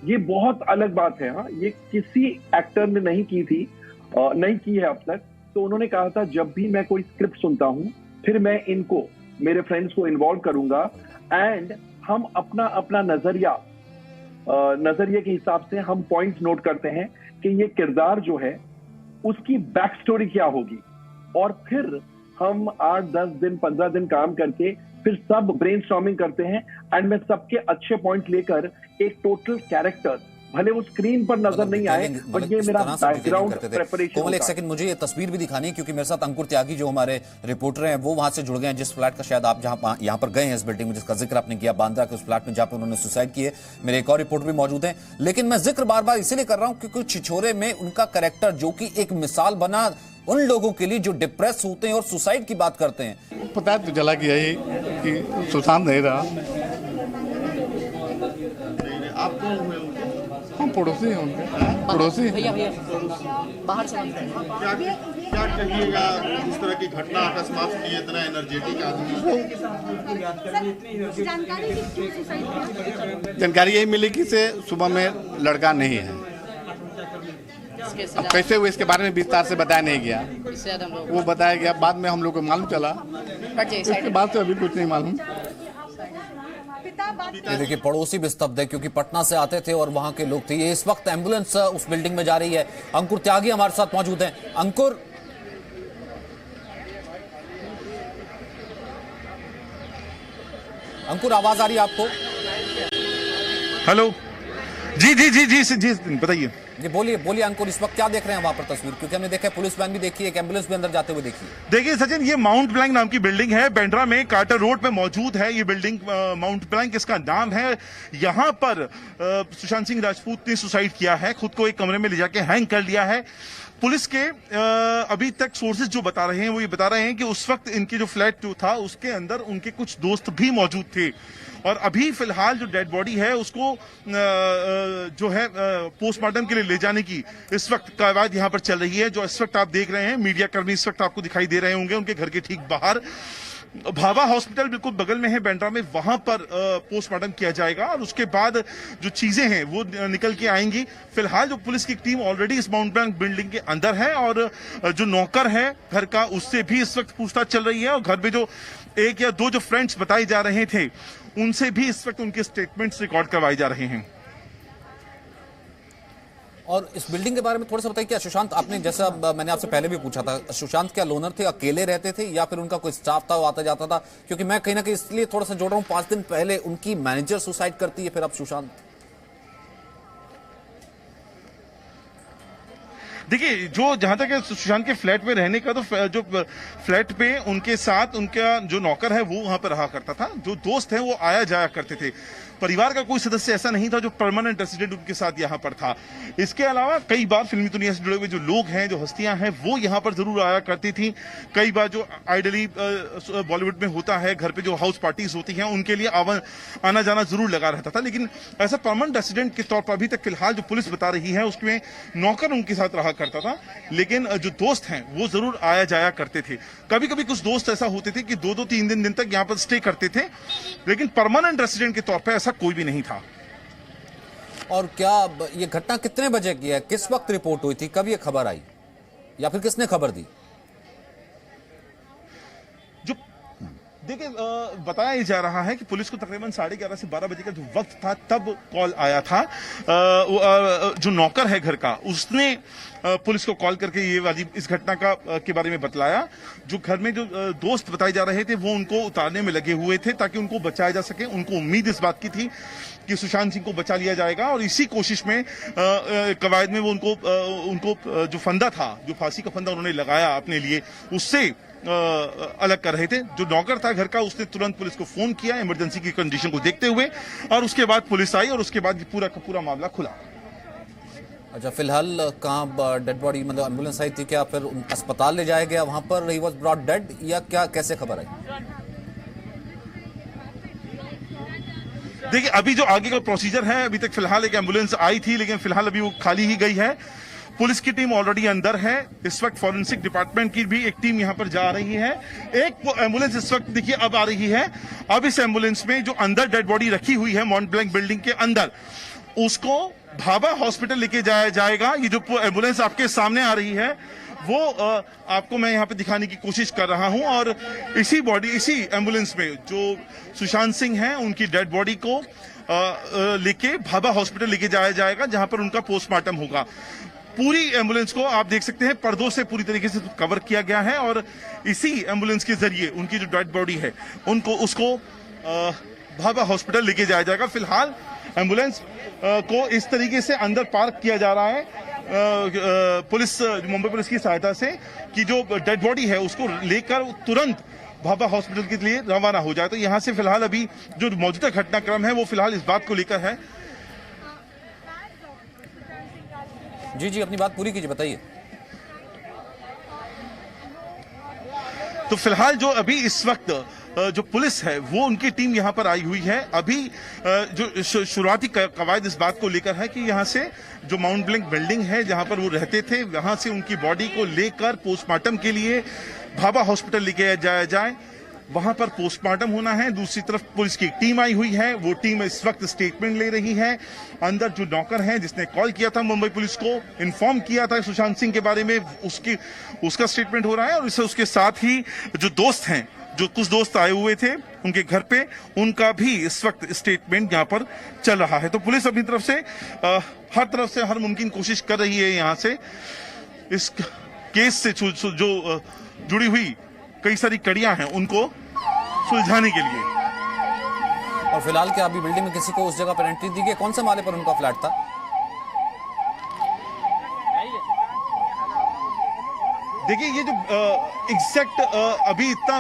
ये बहुत अलग बात है, हाँ, ये किसी एक्टर ने नहीं की थी, नहीं की है अब तक। तो उन्होंने कहा था जब भी मैं कोई स्क्रिप्ट सुनता हूं, फिर मैं इनको, मेरे फ्रेंड्स को इन्वॉल्व करूंगा, एंड हम अपना अपना नजरिए के हिसाब से हम पॉइंट्स नोट करते हैं कि ये किरदार जो है उसकी बैक स्टोरी क्या होगी, और फिर हम 8-10 दिन 15 दिन काम करके फिर सब ब्रेनस्टॉर्मिंग करते हैं, एंड मैं सबके अच्छे पॉइंट लेकर एक टोटल कैरेक्टर, भले वो स्क्रीन पर नजर नहीं आए, बट ये मेरा बैकग्राउंड प्रिपरेशन। कोमल, एक सेकंड, मुझे ये तस्वीर भी दिखानी है, क्योंकि मेरे साथ अंकुर त्यागी जो हमारे रिपोर्टर हैं वो वहां से जुड़ गए हैं, जिस फ्लैट का शायद आप जहां यहाँ पर गए हैं, इस बिल्डिंग में जिसका जिक्र आपने किया, बांद्रा के उस फ्लैट में जहां पर उन्होंने सुसाइड किए। मेरे एक और रिपोर्टर भी मौजूद हैं, लेकिन मैं जिक्र बार बार इसीलिए कर रहा हूं क्योंकि छिछोरे में उनका कैरेक्टर, जो कि एक मिसाल बना उन लोगों के लिए जो डिप्रेस होते हैं और सुसाइड की बात करते हैं। पता तो चला कि यही कि सुशांत नहीं रहा, हम पड़ोसी हैं उनके, पड़ोसी बाहर से क्या कहिएगा, इस तरह की घटना अकस्मात हुई, इतना एनर्जेटिक आदमी। जानकारी यही मिली कि से सुबह में लड़का नहीं है, अब कैसे हुए इसके बारे में विस्तार से बताया नहीं गया, वो बताया गया बाद में, हम लोग को मालूम चला, इसके बाद से अभी कुछ नहीं मालूम। ये देखिए, पड़ोसी भी स्तब्ध है क्योंकि पटना से आते थे और वहां के लोग थे। ये इस वक्त एम्बुलेंस उस बिल्डिंग में जा रही है। अंकुर त्यागी हमारे साथ मौजूद हैं। अंकुर, आवाज आ रही है आपको? हेलो जी जी जी जी जी बताइए। जी बोलिए बोलिए अंकुर, इस वक्त क्या देख रहे हैं वहां पर तस्वीर, क्योंकि हमने देखा है पुलिस वैन भी देखी है, एक एम्बुलेंस भी अंदर जाते हुए देखी है। देखिए सचिन, ये माउंट ब्लैंक नाम की बिल्डिंग है, बांद्रा में कार्टर रोड पे मौजूद है ये बिल्डिंग। माउंट ब्लैंक इसका नाम है। यहाँ पर सुशांत सिंह राजपूत ने सुसाइड किया है, खुद को एक कमरे में ले जाके हैंग कर लिया है। पुलिस के अभी तक सोर्सेज जो बता रहे हैं वो ये बता रहे हैं कि उस वक्त इनके जो फ्लैट जो था उसके अंदर उनके कुछ दोस्त भी मौजूद थे, और अभी फिलहाल जो डेड बॉडी है उसको जो है पोस्टमार्टम के लिए ले जाने की इस वक्त कवायद यहाँ पर चल रही है। जो इस वक्त आप देख रहे हैं, मीडिया कर्मी इस वक्त आपको दिखाई दे रहे होंगे उनके घर के ठीक बाहर। भाभा हॉस्पिटल बिल्कुल बगल में है बांद्रा में, वहां पर पोस्टमार्टम किया जाएगा और उसके बाद जो चीजें हैं वो निकल के आएंगी। फिलहाल जो पुलिस की टीम ऑलरेडी इस माउंट ब्लैंक बिल्डिंग के अंदर है, और जो नौकर है घर का उससे भी इस वक्त पूछताछ चल रही है, और घर में जो एक या दो जो फ्रेंड्स बताए जा रहे थे उनसे भी इस वक्त उनके स्टेटमेंट्स रिकॉर्ड करवाए जा रहे हैं। और इस बिल्डिंग के बारे में थोड़ा सा बताइए, क्या सुशांत, आपने जैसा मैंने आपसे पहले भी पूछा था, सुशांत क्या लोनर थे, अकेले रहते थे या फिर उनका कोई स्टाफ था वो आता जाता था? क्योंकि मैं कहीं ना कहीं इसलिए थोड़ा सा जोड़ रहा हूं, 5 दिन पहले उनकी मैनेजर सुसाइड करती है, फिर अब सुशांत। देखिए, जो जहां तक है सुशांत के फ्लैट में रहने का, तो जो फ्लैट पे उनके साथ उनका जो नौकर है वो वहां पर रहा करता था, जो दोस्त हैं वो आया जाया करते थे। परिवार का कोई सदस्य ऐसा नहीं था जो परमानेंट रेसिडेंट उनके साथ यहाँ पर था। इसके अलावा कई बार फिल्मी दुनिया से जुड़े हुए जो लोग हैं, जो हस्तियां हैं, वो यहाँ पर जरूर आया करती थी। कई बार जो आइडली बॉलीवुड में होता है, घर पे जो हाउस पार्टीज होती हैं उनके लिए आना जाना जरूर लगा रहता था, लेकिन ऐसा परमानेंट रेसिडेंट के तौर पर अभी तक फिलहाल जो पुलिस बता रही है उसमें नौकर उनके साथ रहा करता था, लेकिन जो दोस्त हैं वो जरूर आया जाया करते थे। कभी कभी कुछ दोस्त ऐसा होते थे कि 2-3 दिन तक यहाँ पर स्टे करते थे, लेकिन परमानेंट रेसिडेंट के तौर पर ऐसा कोई भी नहीं था। और क्या ये घटना कितने बजे की है, किस वक्त रिपोर्ट हुई थी, कब ये खबर आई, या फिर किसने खबर दी? जो देखिए, बताया जा रहा है कि पुलिस को तकरीबन 11:30 से 12 बजे का जो वक्त था तब कॉल आया था। जो नौकर है घर का उसने पुलिस को कॉल करके ये वाली इस घटना के बारे में बतलाया। जो घर में जो दोस्त बताए जा रहे थे वो उनको उतारने में लगे हुए थे ताकि उनको बचाया जा सके। उनको उम्मीद इस बात की थी कि सुशांत सिंह को बचा लिया जाएगा, और इसी कोशिश में कवायद में वो उनको जो फंदा था, जो फांसी का फंदा उन्होंने लगाया अपने लिए, उससे अलग कर रहे थे। जो नौकर था घर का उसने तुरंत पुलिस को फोन किया इमरजेंसी की कंडीशन को देखते हुए, और उसके बाद पुलिस आई और उसके बाद पूरा का पूरा मामला खुला। अच्छा, फिलहाल कहाँ डेड बॉडी, मतलब एम्बुलेंस आई थी क्या, फिर अस्पताल ले जाया गया, वहां पर ही वाज ब्रॉट डेड, या क्या, कैसे खबर आई? देखिए, अभी जो आगे का प्रोसीजर है, अभी तक फिलहाल एक एम्बुलेंस आई थी, लेकिन फिलहाल अभी वो खाली ही गई है। पुलिस की टीम ऑलरेडी अंदर है। इस वक्त फॉरेंसिक डिपार्टमेंट की भी एक टीम यहां पर जा रही है। एक एम्बुलेंस इस वक्त देखिए अब आ रही है। अब इस एम्बुलेंस में जो अंदर डेड बॉडी रखी हुई है माउंट ब्लैंक बिल्डिंग के अंदर, उसको भाभा हॉस्पिटल लेके जाया जाएगा। ये जो एम्बुलेंस आपके सामने आ रही है वो आपको मैं यहाँ पे दिखाने की कोशिश कर रहा हूँ, और इसी एम्बुलेंस में जो सुशांत सिंह हैं उनकी डेड बॉडी को लेके भाभा हॉस्पिटल लेके जाया जाएगा, जहां पर उनका पोस्टमार्टम होगा। पूरी एम्बुलेंस को आप देख सकते हैं पर्दों से पूरी तरीके से कवर किया गया है, और इसी एम्बुलेंस के जरिए उनकी जो डेड बॉडी है उसको भाभा हॉस्पिटल लेके जाया जाएगा। फिलहाल एम्बुलेंस को इस तरीके से अंदर पार्क किया जा रहा है मुंबई पुलिस की सहायता से, कि जो डेड बॉडी है उसको लेकर तुरंत भाभा हॉस्पिटल के लिए रवाना हो जाए। तो यहां से फिलहाल अभी जो मौजूदा घटनाक्रम है वो फिलहाल इस बात को लेकर है। जी जी, अपनी बात पूरी कीजिए, बताइए। तो फिलहाल जो अभी इस वक्त जो पुलिस है वो उनकी टीम यहां पर आई हुई है। अभी जो शुरुआती कवायद इस बात को लेकर है कि यहां से जो माउंट ब्लैंक बिल्डिंग है जहां पर वो रहते थे, वहां से उनकी बॉडी को लेकर पोस्टमार्टम के लिए भाभा हॉस्पिटल लेके जाया जाए, वहां पर पोस्टमार्टम होना है। दूसरी तरफ पुलिस की टीम आई हुई है, वो टीम इस वक्त स्टेटमेंट ले रही है। अंदर जो नौकर है जिसने कॉल किया था मुंबई पुलिस को, इन्फॉर्म किया था सुशांत सिंह के बारे में, उसका स्टेटमेंट हो रहा है, और उसके साथ ही जो दोस्त हैं, जो कुछ दोस्त आए हुए थे उनके घर पे, उनका भी इस वक्त स्टेटमेंट यहाँ पर चल रहा है। तो पुलिस अपनी तरफ से हर तरफ से हर मुमकिन कोशिश कर रही है यहाँ से इस केस से जो जुड़ी हुई कई सारी कड़ियां हैं उनको सुलझाने के लिए। और फिलहाल क्या अभी बिल्डिंग में किसी को उस जगह पर एंट्री दी गई? कौन से माले पर उनका फ्लैट था? देखिए ये जो एग्जैक्ट अभी इतना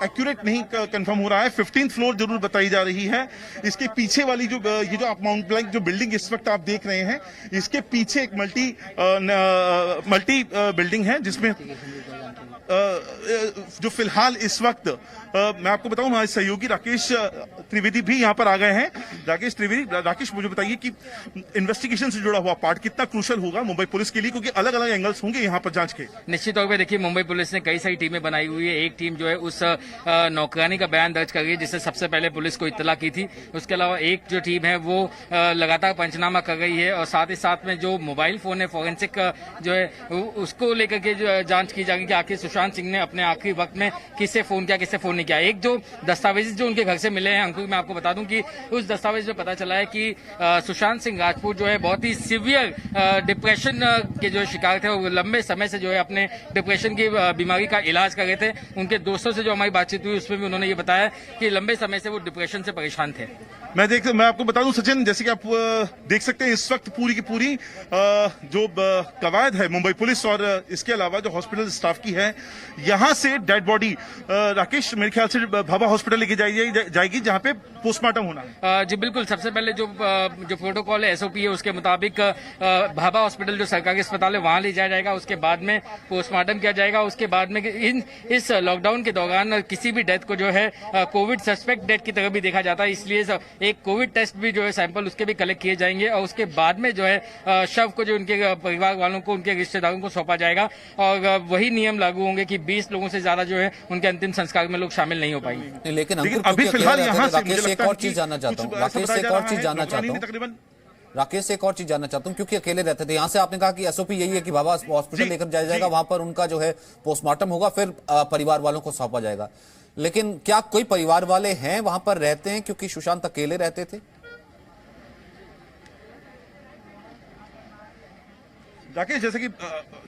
एक्यूरेट नहीं कंफर्म हो रहा है। 15th फ्लोर जरूर बताई जा रही है। इसके पीछे वाली जो ये जो आप माउंट ब्लैंक जो बिल्डिंग इस वक्त आप देख रहे हैं, इसके पीछे एक मल्टी बिल्डिंग है जिसमें जो फिलहाल इस वक्त मैं आपको बताऊं हमारे सहयोगी राकेश त्रिवेदी भी यहां पर आ गए हैं। राकेश मुझे बताइए कि इन्वेस्टिगेशन से जुड़ा हुआ पार्ट कितना क्रूशल होगा मुंबई पुलिस के लिए, क्योंकि अलग अलग एंगल्स होंगे यहां पर जांच के। निश्चित तौर पे देखिए मुंबई पुलिस ने कई सारी टीमें बनाई हुई है। एक टीम जो है उस नौकरानी का बयान दर्ज कर रही है जिससे सबसे पहले पुलिस को इत्तला की थी। उसके अलावा एक जो टीम है वो लगातार पंचनामा कर रही है और साथ ही साथ में जो मोबाइल फोन है फॉरेंसिक जो है उसको लेकर के जो जांच की जाएगी कि आखिर सुशांत सिंह ने अपने आखिरी वक्त में किससे फोन किया किससे फोन नहीं किया। एक जो दस्तावेज जो उनके घर से मिले हैं अंकुर, मैं आपको बता दूं कि उस दस्तावेज में पता चला है कि सुशांत सिंह राजपूत जो है बहुत ही सीवियर डिप्रेशन के जो शिकार थे और लंबे समय से जो है अपने डिप्रेशन की बीमारी का इलाज कर रहे थे। उनके दोस्तों से जो हमारी बातचीत हुई उसमें भी उन्होंने ये बताया कि लंबे समय से वो डिप्रेशन से परेशान थे। मैं आपको बता दूं सचिन, जैसे कि आप देख सकते हैं इस वक्त पूरी की पूरी जो कवायद है मुंबई पुलिस और इसके अलावा जो हॉस्पिटल स्टाफ की है, यहां से डेड बॉडी राकेश मेरे ख्याल से भाभा हॉस्पिटल लेके जाएगी जहां पे पोस्टमार्टम होना है। जी बिल्कुल, सबसे पहले जो प्रोटोकॉल है एसओपी है उसके मुताबिक भाभा हॉस्पिटल जो सरकारी अस्पताल है वहां ले जाया जाएगा। उसके बाद में पोस्टमार्टम किया जाएगा। उसके बाद में इस लॉकडाउन के दौरान किसी भी डेथ को जो है कोविड सस्पेक्ट डेथ की तरह भी देखा जाता है, इसलिए एक कोविड टेस्ट भी जो है सैंपल उसके भी कलेक्ट किए जाएंगे और उसके बाद में जो है शव को जो उनके परिवार वालों को उनके रिश्तेदारों को सौंपा जाएगा और वही नियम लागू होंगे कि 20 लोगों से ज्यादा जो है उनके अंतिम संस्कार में लोग शामिल नहीं हो पाएंगे। लेकिन अभी फिलहाल यहाँ से एक और चीज जानना चाहता हूँ राकेश से एक और चीज जानना चाहता हूँ क्योंकि अकेले रहते थे। यहाँ से आपने कहा कि एसओपी यही है कि बाबा हॉस्पिटल लेकर जाया जाएगा, वहां पर उनका जो है पोस्टमार्टम होगा, फिर परिवार वालों को सौंपा जाएगा। लेकिन क्या कोई परिवार वाले हैं वहां पर रहते हैं, क्योंकि सुशांत अकेले रहते थे? राकेश, जैसे कि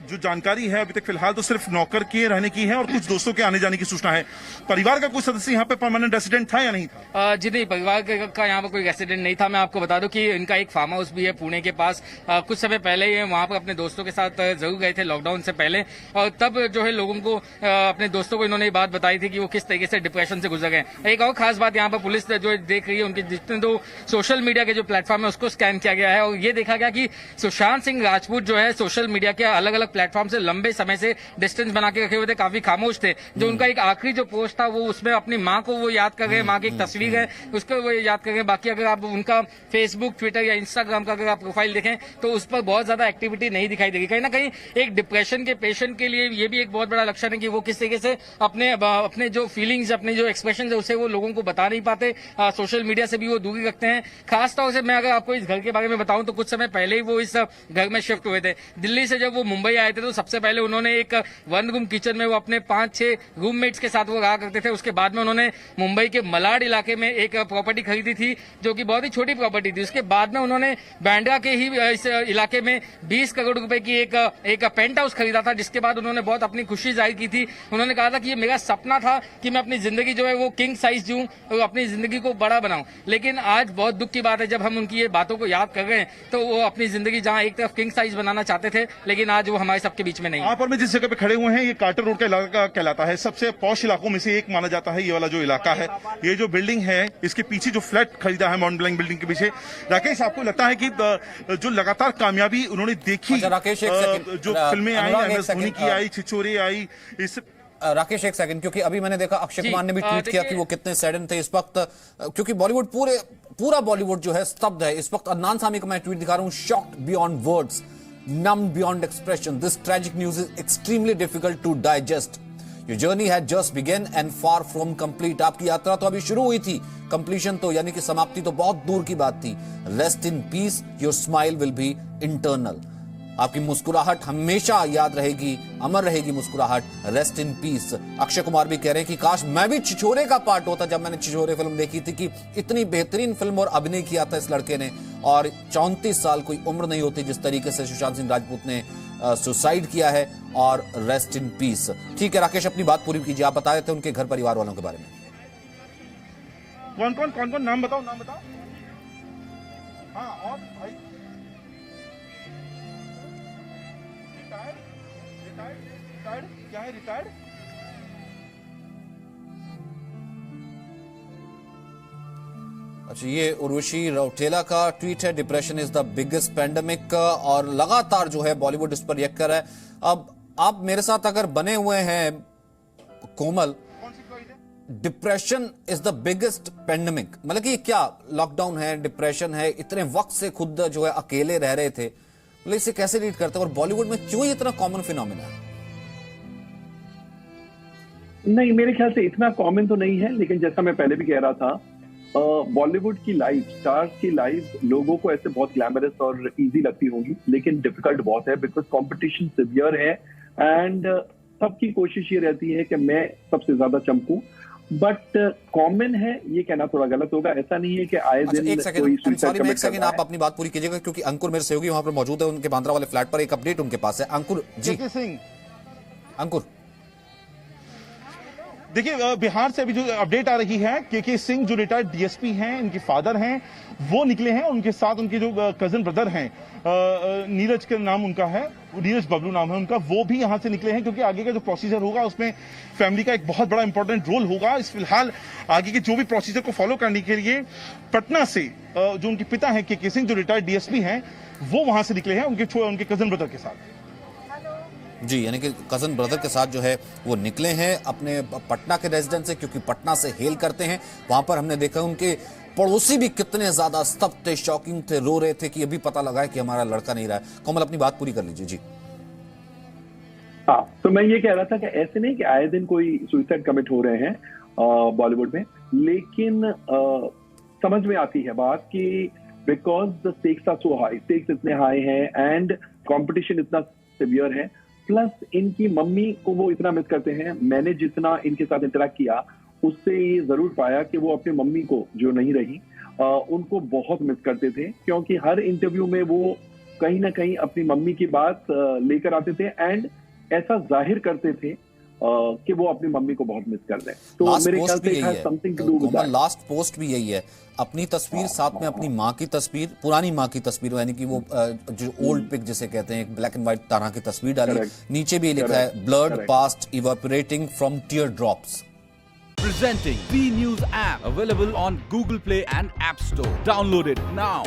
जो जानकारी है अभी तक फिलहाल तो सिर्फ नौकर के रहने की है और कुछ दोस्तों के आने जाने की सूचना है। परिवार का कोई सदस्य यहाँ पे परमानेंट रेसिडेंट था या नहीं था? जी नहीं, परिवार का यहाँ पर कोई रेसिडेंट नहीं था। मैं आपको बता दूं कि इनका एक फार्म हाउस भी है पुणे के पास। कुछ समय पहले ये वहाँ पर अपने दोस्तों के साथ जरूर गए थे लॉकडाउन से पहले, और तब जो है लोगों को अपने दोस्तों को इन्होंने ये बात बताई थी कि वो किस तरीके से डिप्रेशन से गुजर गए। एक और खास बात यहाँ पर पुलिस जो देख रही है, उनके जितने दो सोशल मीडिया के जो प्लेटफॉर्म है उसको स्कैन किया गया है और ये देखा गया कि सुशांत सिंह राजपूत जो है सोशल मीडिया के अलग अलग प्लेटफॉर्म से लंबे समय से डिस्टेंस बना के रखे हुए थे, काफी खामोश थे। जो उनका एक आखिरी जो पोस्ट था वो उसमें अपनी माँ को वो याद कर रहे हैं, माँ की एक तस्वीर है उसको वो याद कर रहे हैं। बाकी अगर आप उनका फेसबुक, ट्विटर या इंस्टाग्राम का अगर आप प्रोफाइल देखें तो उस पर बहुत ज्यादा एक्टिविटी नहीं दिखाई देगी। कहीं ना कहीं एक डिप्रेशन के पेशेंट के लिए ये भी एक बहुत बड़ा लक्षण है कि वो किस तरीके से अपने जो फीलिंग्स, अपने जो एक्सप्रेशन है उसे वो लोगों को बता नहीं पाते। सोशल मीडिया से भी वो दूरी रखते हैं। खासतौर से मैं अगर आपको इस घर के बारे में बताऊं तो कुछ समय पहले ही वो इस घर में शिफ्ट हुए थे। दिल्ली से जब वो मुंबई आए थे तो सबसे पहले उन्होंने एक 1 रूम किचन में वो अपने 5-6 रूममेट्स के साथ वो रहा करते थे। उसके बाद में उन्होंने मुंबई के मलाड इलाके में एक प्रॉपर्टी खरीदी थी जो कि बहुत ही छोटी प्रॉपर्टी थी। उसके बाद में उन्होंने बांद्रा के ही इस इलाके में 20 करोड़ रुपए की एक पेंट हाउस खरीदा था, जिसके बाद उन्होंने बहुत अपनी खुशी जाहिर की थी। उन्होंने कहा था कि ये मेरा सपना था कि मैं अपनी जिंदगी जो है वो किंग साइज जीऊं और अपनी जिंदगी को बड़ा बनाऊं। लेकिन आज बहुत दुख की बात है, जब हम उनकी ये बातों को याद कर रहे हैं तो वो अपनी जिंदगी जहां एक तरफ किंग साइज बनाना चाहते थे लेकिन आज वो हमारे सबके बीच में नहीं। यहाँ पर में जिस जगह पे खड़े हुए हैं ये कार्टर रोड का इलाका कहलाता है। सबसे पॉश इलाकों में से एक माना जाता है ये वाला जो इलाका है। ये जो बिल्डिंग है इसके पीछे जो फ्लैट खरीदा है माउंट ब्लैंक बिल्डिंग के पीछे, राकेश आपको लगता है कि जो लगातार कामयाबी उन्होंने देखी, राकेश जो फिल्में आई, MS धोनी की आई, छिछोरे आई, इस राकेश एक सेकंड, क्योंकि अभी मैंने देखा अक्षय कुमार ने भी ट्वीट किया कि वो कितने सैडन थे इस वक्त, क्योंकि बॉलीवुड पूरा बॉलीवुड जो है स्तब्ध है इस वक्त। अदनान सामी को मैं ट्वीट दिखा रहा हूं, shocked beyond words, numbed beyond expression. This tragic news is extremely difficult to digest. Your journey had just begun and far from complete. आपकी यात्रा तो अभी शुरू हुई थी, कंप्लीशन तो यानी कि समाप्ति तो बहुत दूर की बात थी। Rest in peace. Your smile will be internal. आपकी मुस्कुराहट हमेशा याद रहेगी, अमर रहेगी मुस्कुराहट। Rest in peace. Akshay Kumar भी कह रहे हैं कि काश मैं भी छिछोरे का पार्ट होता। जब मैंने छिछोरे फिल्म देखी थी कि इतनी बेहतरीन फिल्म और अभिनय किया था इस लड़के ने, और 34 साल कोई उम्र नहीं होती जिस तरीके से सुशांत सिंह राजपूत ने सुसाइड किया है। और रेस्ट इन पीस। ठीक है राकेश, अपनी बात पूरी कीजिए। आप बता रहे थे उनके घर परिवार वालों के बारे में। कौन कौन नाम बताओ हाँ और भाई रिटायर्ड क्या है रिटायर्ड अच्छा, ये उर्वशी रौटेला का ट्वीट है, depression is the biggest pandemic, और लगातार जो है बॉलीवुड इस पर रिएक्ट कर रहा है। अब आप मेरे साथ अगर बने हुए हैं Komal, depression is the biggest pandemic, मतलब कि क्या लॉकडाउन है, डिप्रेशन है, इतने वक्त से खुद जो है अकेले रह रहे थे, मतलब इसे कैसे रीड करते हैं और बॉलीवुड में क्यों ये इतना कॉमन फिनोमेना है? नहीं, मेरे ख्याल से इतना कॉमन तो नहीं है, लेकिन जैसा मैं पहले भी कह रहा था, बॉलीवुड की लाइफ, स्टार्स की लाइफ लोगों को ऐसे बहुत ग्लैमरस और इजी लगती होगी, लेकिन डिफिकल्ट बहुत है, बिकॉज कंपटीशन सिवियर है एंड सबकी कोशिश ये रहती है कि मैं सबसे ज्यादा चमकूं, बट कॉमन है ये कहना थोड़ा गलत होगा। ऐसा नहीं है कि आए दिन एक सेकंड आप अपनी बात पूरी कीजिएगा, क्योंकि अंकुर मेरे सहयोगी वहां पर मौजूद है, उनके बांद्रा वाले फ्लैट पर एक अपडेट उनके पास है। अंकुर जी। अंकुर देखिए, बिहार से अभी जो अपडेट आ रही है, के सिंह जो रिटायर्ड डीएसपी हैं, इनके फादर हैं, वो निकले हैं, उनके साथ उनके जो कजन ब्रदर हैं, नीरज का नाम उनका है, नीरज बबलू नाम है उनका, वो भी यहां से निकले हैं, क्योंकि आगे का जो प्रोसीजर होगा उसमें फैमिली का एक बहुत बड़ा इंपॉर्टेंट रोल होगा। इस फिलहाल आगे के जो भी प्रोसीजर को फॉलो करने के लिए पटना से जो उनके पिता हैं के सिंह जो रिटायर्ड डीएसपी हैं, वो वहां से निकले हैं उनके कजन ब्रदर के साथ जी, यानी कि कजन ब्रदर के साथ जो है वो निकले हैं अपने पटना के रेजिडेंस से, क्योंकि पटना से हेल करते हैं। वहां पर हमने देखा उनके पड़ोसी भी कितने ज्यादा स्तब्ध थे, शॉकिंग थे, रो रहे थे कि अभी पता लगा है कि हमारा लड़का नहीं रहा है। कोमल अपनी बात पूरी कर लीजिए जी। हाँ, तो मैं ये कह रहा था कि ऐसे नहीं कि आए दिन कोई सुसाइड कमिट हो रहे हैं बॉलीवुड में, लेकिन समझ में आती है बात कि because the stakes are so high, stakes इतने हाई हैं एंड कॉम्पिटिशन इतना सिवियर है, प्लस इनकी मम्मी को वो इतना मिस करते हैं। मैंने जितना इनके साथ इंटरेक्ट किया उससे ये जरूर पाया कि वो अपनी मम्मी को, जो नहीं रही, उनको बहुत मिस करते थे, क्योंकि हर इंटरव्यू में वो कहीं ना कहीं अपनी मम्मी की बात लेकर आते थे एंड ऐसा जाहिर करते थे कि वो अपनी मम्मी को बहुत मिस कर रहे हैं। तो मेरे ख्याल से something to do with that. Last post भी यही है, अपनी तस्वीर साथ में अपनी माँ की तस्वीर, पुरानी माँ की तस्वीर, यानी कि वो जो ओल्ड पिक जिसे कहते हैं, एक ब्लैक एंड व्हाइट तरह की तस्वीर डाली, नीचे भी लिखा है blood past evaporating from tear drops. Presenting B News app, available on Google Play and App Store. Download it now.